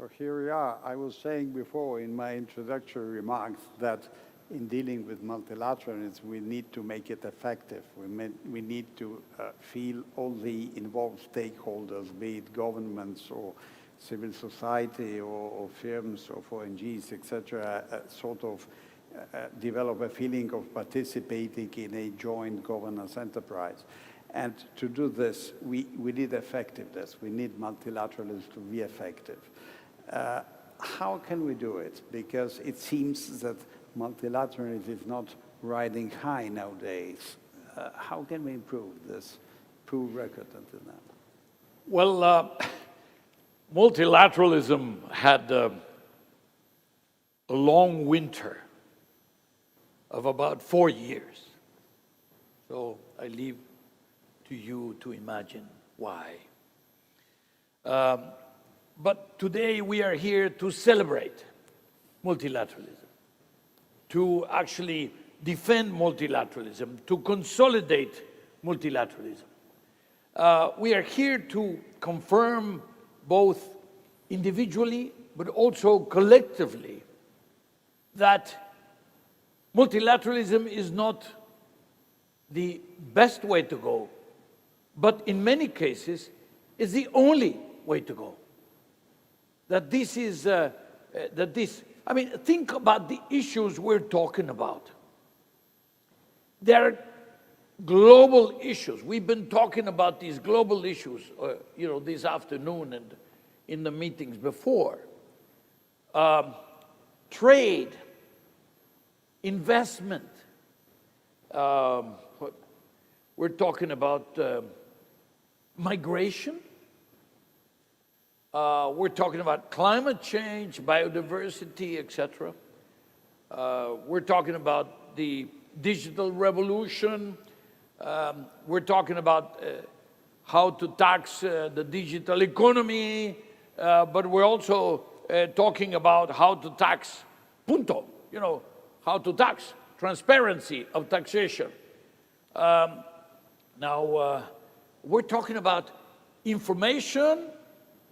So here we are. I was saying before in my introductory remarks that in dealing with multilateralism, we need to make it effective. We need to feel all the involved stakeholders, be it governments or civil society or firms or ONGs, etc., sort of develop a feeling of participating in a joint governance enterprise. And to do this, we need effectiveness. We need multilateralism to be effective. How can we do it? Because it seems that multilateralism is not riding high nowadays. How can we improve this poor record until now? Well, multilateralism had a long winter of about 4 years. So I leave to you to imagine why. But today we are here to celebrate multilateralism, to actually defend multilateralism, to consolidate multilateralism. We are here to confirm both individually but also collectively that multilateralism is not the best way to go, but in many cases is the only way to go. That this is, I mean, think about the issues we're talking about. There are global issues. We've been talking about these global issues, this afternoon and in the meetings before. Trade, investment. We're talking about migration. We're talking about climate change, biodiversity, etc. We're talking about the digital revolution. We're talking about how to tax the digital economy, but we're also talking about how to tax punto, how to tax, transparency of taxation. Now, we're talking about information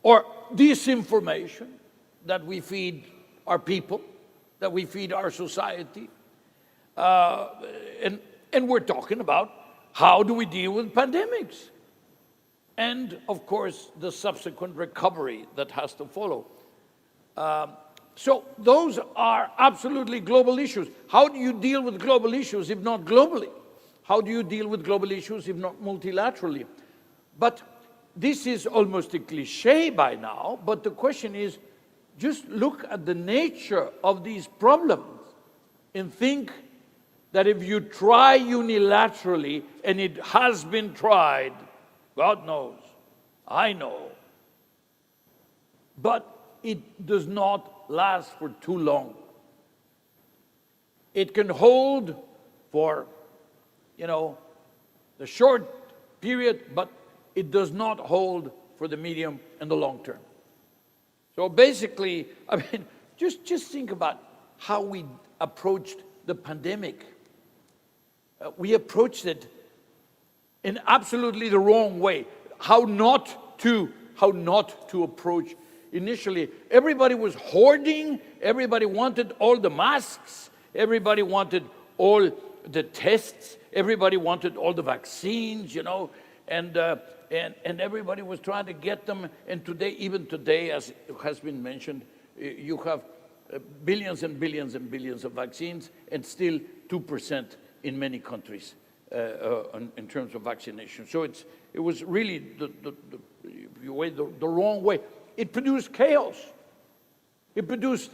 or disinformation that we feed our people, that we feed our society. And we're talking about how do we deal with pandemics? And, of course, the subsequent recovery that has to follow. So those are absolutely global issues. How do you deal with global issues if not globally? How do you deal with global issues if not multilaterally? But this is almost a cliche by now, but the question is, just look at the nature of these problems and think that if you try unilaterally, and it has been tried, God knows, I know, but it does not last for too long. It can hold for, the short period, but it does not hold for the medium and the long term. So basically, just think about how we approached the pandemic. We approached it in absolutely the wrong way. How not to approach. Initially, everybody was hoarding, everybody wanted all the masks, everybody wanted all the tests, everybody wanted all the vaccines, and everybody was trying to get them. And today, even today, as has been mentioned, you have billions and billions and billions of vaccines, and still 2% in many countries in terms of vaccination. So it was really the wrong way. It produced chaos. It produced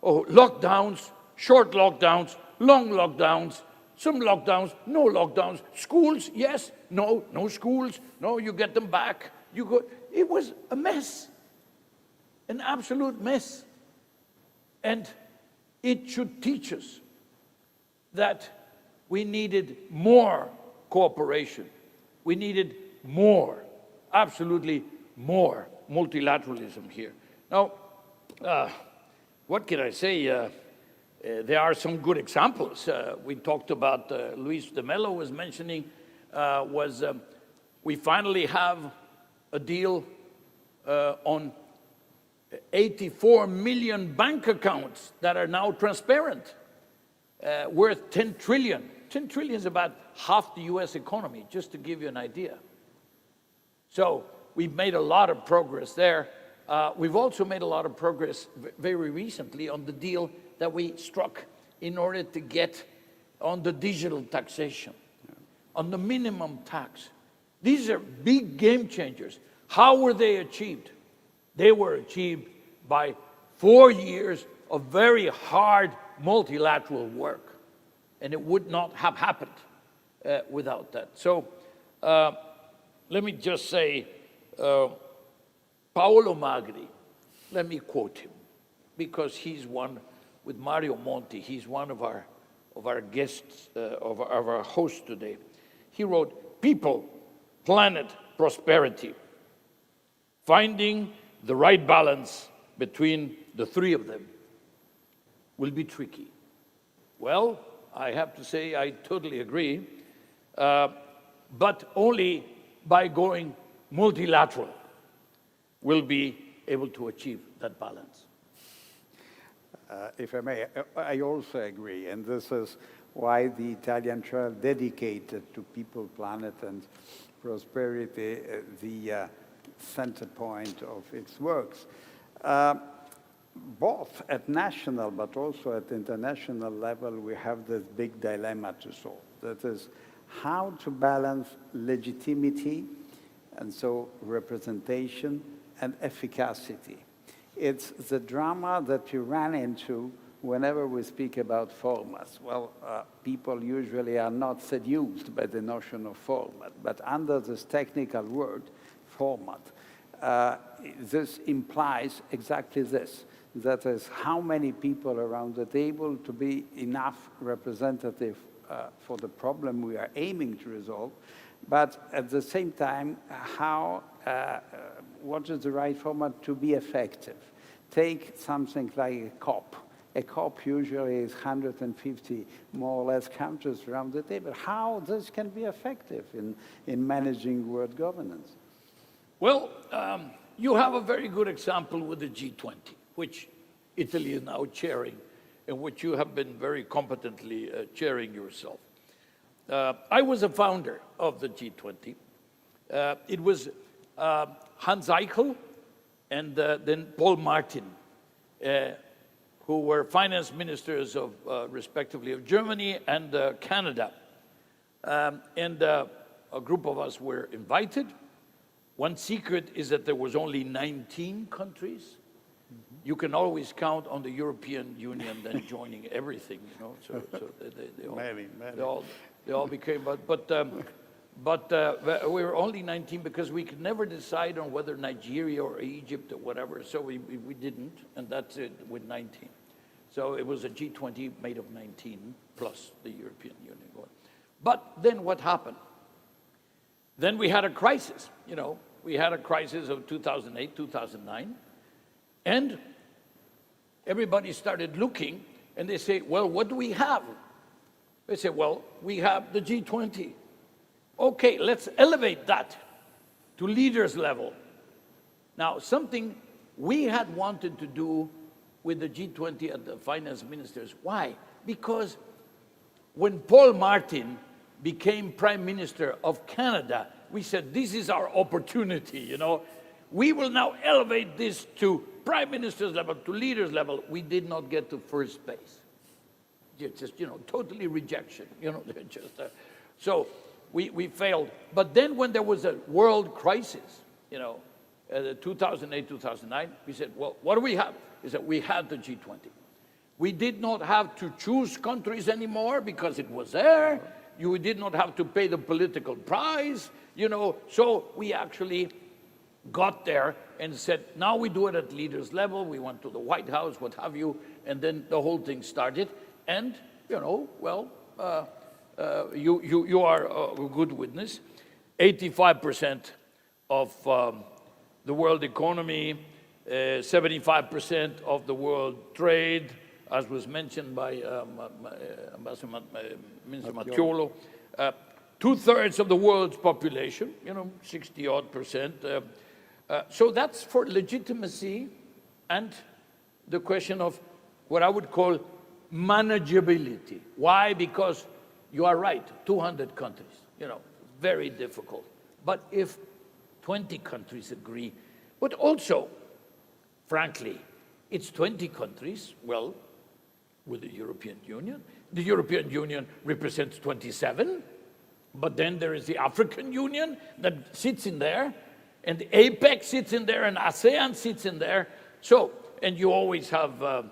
lockdowns, short lockdowns, long lockdowns, some lockdowns, no lockdowns. Schools, yes, no schools, no, you get them back. It was a mess, an absolute mess. And it should teach us that we needed more cooperation. We needed more, absolutely more multilateralism here. Now, what can I say? There are some good examples. We talked about, Luis de Mello was mentioning, we finally have a deal on 84 million bank accounts that are now transparent, worth 10 trillion. 10 trillion is about half the US economy, just to give you an idea. So we've made a lot of progress there. We've also made a lot of progress very recently on the deal that we struck in order to get on the digital taxation, on the minimum tax. These are big game changers. How were they achieved? They were achieved by 4 years of very hard multilateral work. And it would not have happened without that. So let me just say, Paolo Magri, let me quote him, because he's one, with Mario Monti, he's one of our guests, of our hosts today. He wrote, "People, planet, prosperity. Finding the right balance between the three of them will be tricky." Well, I have to say I totally agree, but only by going multilateral will be able to achieve that balance. If I may, I also agree, and this is why the Italian trail dedicated to people, planet, and prosperity, the center point of its works. Both at national but also at international level, we have this big dilemma to solve. That is, how to balance legitimacy, and so representation, and efficacy. It's the drama that you run into whenever we speak about formats. Well, people usually are not seduced by the notion of format, but under this technical word, format, this implies exactly this. That is, how many people around the table to be enough representative for the problem we are aiming to resolve, but at the same time, what is the right format to be effective? Take something like a COP. A COP usually is 150 more or less countries around the table. How this can be effective in managing world governance? Well, you have a very good example with the G20, which Italy is now chairing, and which you have been very competently chairing yourself. I was a founder of the G20. It was Hans Eichel and then Paul Martin, who were finance ministers of, respectively, of Germany and Canada. And a group of us were invited. One secret is that there was only 19 countries. You can always count on the European Union then joining everything, you know. So they all became, but we were only 19 because we could never decide on whether Nigeria or Egypt or whatever. So we didn't, and that's it with 19. So it was a G20 made of 19 plus the European Union. But then what happened? Then we had a crisis, you know. We had a crisis of 2008, 2009, and everybody started looking, and they say, well, what do we have? They say, well, we have the G20. Okay, let's elevate that to leaders level. Now, something we had wanted to do with the G20 and the finance ministers. Why? Because when Paul Martin became Prime Minister of Canada, we said, this is our opportunity, you know. We will now elevate this to Prime Minister's level, to leaders level. We did not get to first base. Just, you know, totally rejection, you know, just, so we failed. But then when there was a world crisis, you know, 2008, 2009, we said, well, what do we have? Is that we had the G20. We did not have to choose countries anymore because it was there. You did not have to pay the political price, you know. So we actually got there and said, now we do it at leaders level. We went to the White House, what have you, and then the whole thing started. And, you know, well, you are a good witness. 85% of the world economy, 75% of the world trade, as was mentioned by Minister Mattiolo, 2/3 of the world's population, you know, 60-odd%. So that's for legitimacy and the question of what I would call manageability. Why? Because you are right, 200 countries, very difficult. But if 20 countries agree, but also, frankly, it's 20 countries, well, with the European Union. The European Union represents 27, but then there is the African Union that sits in there, and the APEC sits in there, and ASEAN sits in there. So, and you always have,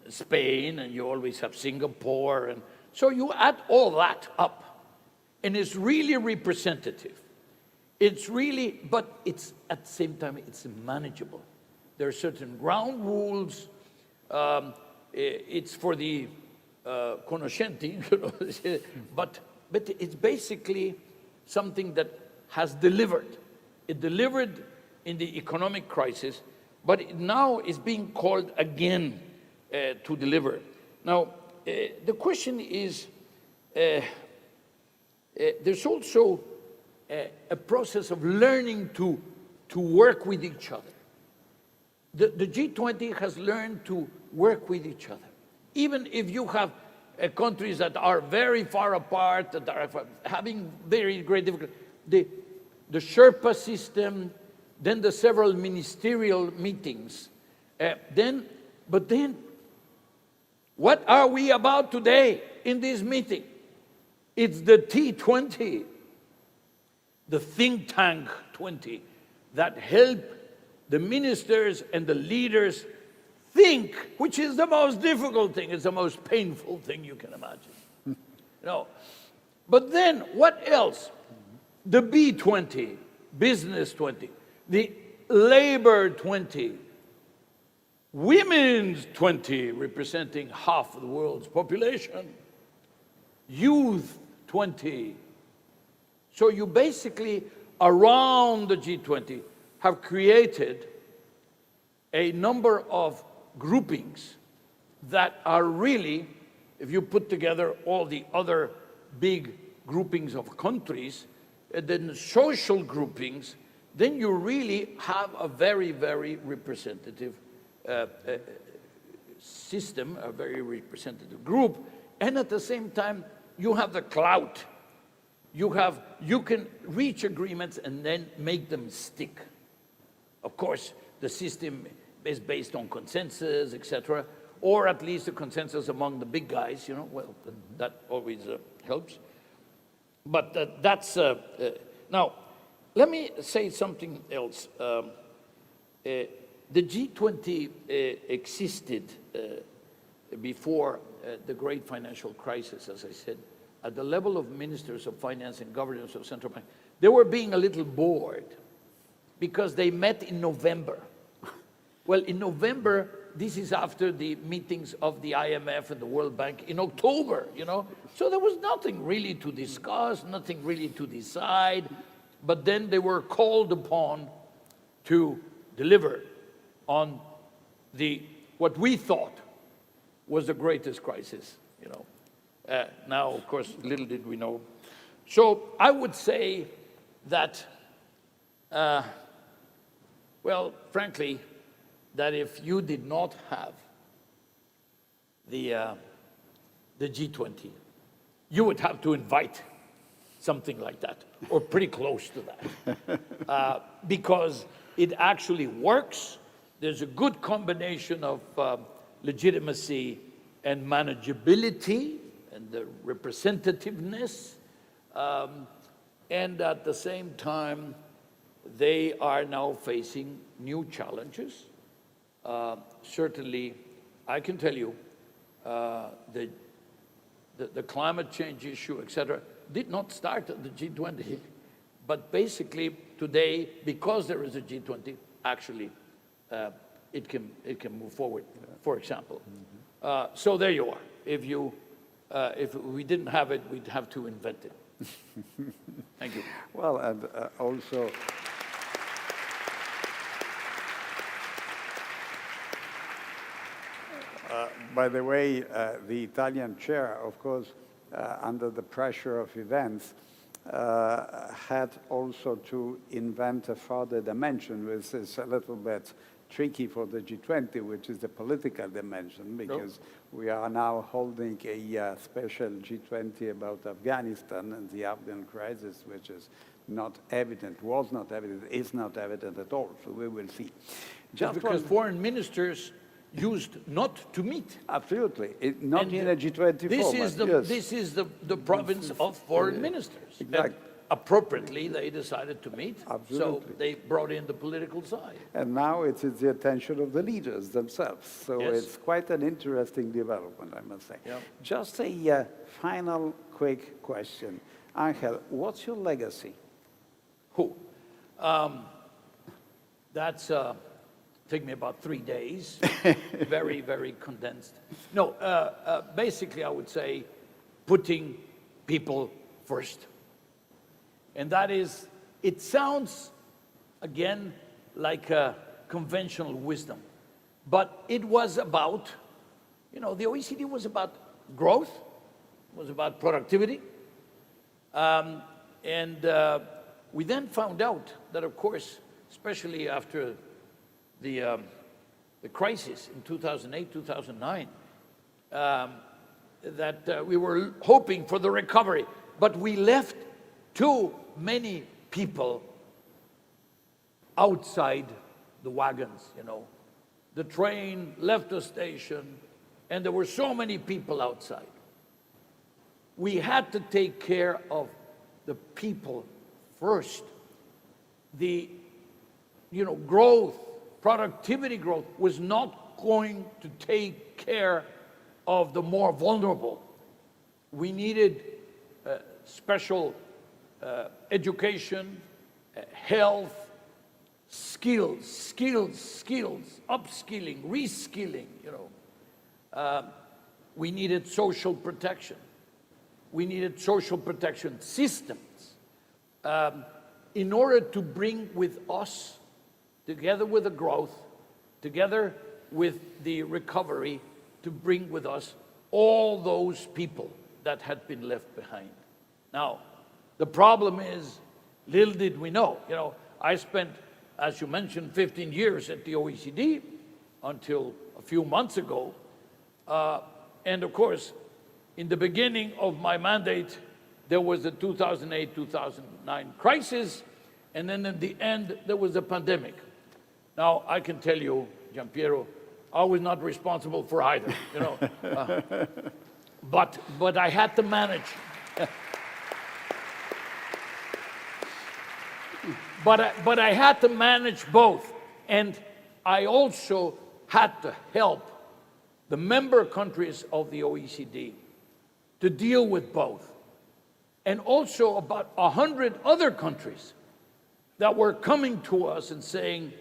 Spain, and you always have Singapore, and so you add all that up, and it's really representative. It's really, but it's at the same time, it's manageable. There are certain ground rules. It's for the conoscenti, but it's basically something that has delivered. It delivered in the economic crisis, but it now is being called again to deliver. Now, the question is, there's also a process of learning to work with each other. The G20 has learned to work with each other. Even if you have countries that are very far apart, that are having very great difficulty, the Sherpa system, then the several ministerial meetings, but then, what are we about today in this meeting? It's the T20, the think tank 20, that help the ministers and the leaders think, which is the most difficult thing, it's the most painful thing you can imagine. But then, what else? The B20, business 20, the labor 20, women's 20, representing half of the world's population, youth 20. So you basically, around the G20, have created a number of groupings that are really, if you put together all the other big groupings of countries, and then social groupings, then you really have a very, very representative system, a very representative group, and at the same time, you have the clout. You can reach agreements and then make them stick. Of course, the system is based on consensus, etc., or at least a consensus among the big guys, well, that always helps. But that's, now, let me say something else. The G20 existed before the great financial crisis, as I said, at the level of ministers of finance and governors of central bank. They were being a little bored because they met in November. Well, in November, this is after the meetings of the IMF and the World Bank in October, So there was nothing really to discuss, nothing really to decide, but then they were called upon to deliver on what we thought was the greatest crisis, Now, of course, little did we know. So I would say that, well, frankly, that if you did not have the G20, you would have to invite something like that, or pretty close to that, because it actually works. There's a good combination of legitimacy and manageability and the representativeness, and at the same time, they are now facing new challenges. Certainly, I can tell you, the climate change issue, etc., did not start at the G20, but basically today, because there is a G20, actually, it can move forward. For example, so there you are. If we didn't have it, we'd have to invent it. Thank you. Well, and also. By the way, the Italian chair, of course, under the pressure of events, had also to invent a further dimension, which is a little bit tricky for the G20, which is the political dimension, because we are now holding a special G20 about Afghanistan and the Afghan crisis, which is not evident, was not evident, is not evident at all. So we will see. Just because foreign ministers used not to meet. Absolutely. Not And in a G20 this format. is the Yes. this is the province of foreign ministers. Exactly. And appropriately, they decided to meet. Absolutely. So they brought in the political side. And now it's the attention of the leaders themselves. So Yes. it's quite an interesting development, I must say. Yep. Just a final quick question. Angel, what's your legacy? Who? That's take me about 3 days. Very, very condensed. No, basically, I would say putting people first. And that is, it sounds, again, like a conventional wisdom. But it was about, the OECD was about growth, was about productivity. We then found out that, of course, especially after the crisis in 2008, 2009, that we were hoping for the recovery, but we left too many people outside the wagons, The train left the station, and there were so many people outside. We had to take care of the people first. The, growth, productivity growth was not going to take care of the more vulnerable. We needed special education, health, skills, upskilling, reskilling, We needed social protection. We needed social protection systems in order to bring with us, together with the growth, together with the recovery, to bring with us all those people that had been left behind. Now, the problem is, little did we know. I spent, as you mentioned, 15 years at the OECD until a few months ago. And of course, in the beginning of my mandate, there was the 2008-2009 crisis, and then in the end, there was a pandemic. Now, I can tell you, Giampiero, I was not responsible for either, but I had to manage. But I had to manage both, and I also had to help the member countries of the OECD to deal with both, and also about 100 other countries that were coming to us and saying,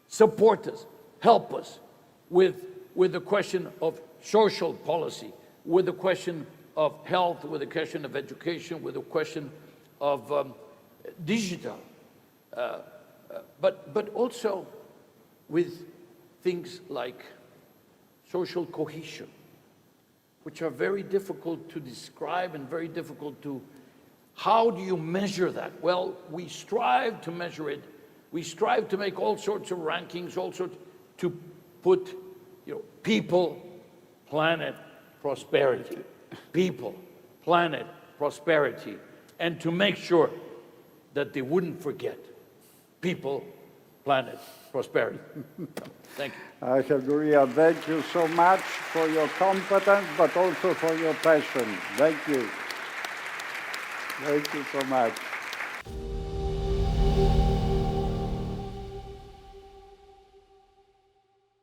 support us, help us with the question of social policy, with the question of health, with the question of education, with the question of digital, but also with things like social cohesion, which are very difficult to describe and very difficult to, how do you measure that? Well, we strive to measure it. We strive to make all sorts of rankings, all sorts, to put, people, planet, prosperity. People, planet, prosperity. And to make sure that they wouldn't forget people, planet, prosperity. Thank you. Angel Gurrìa, thank you so much for your competence, but also for your passion. Thank you. Thank you so much.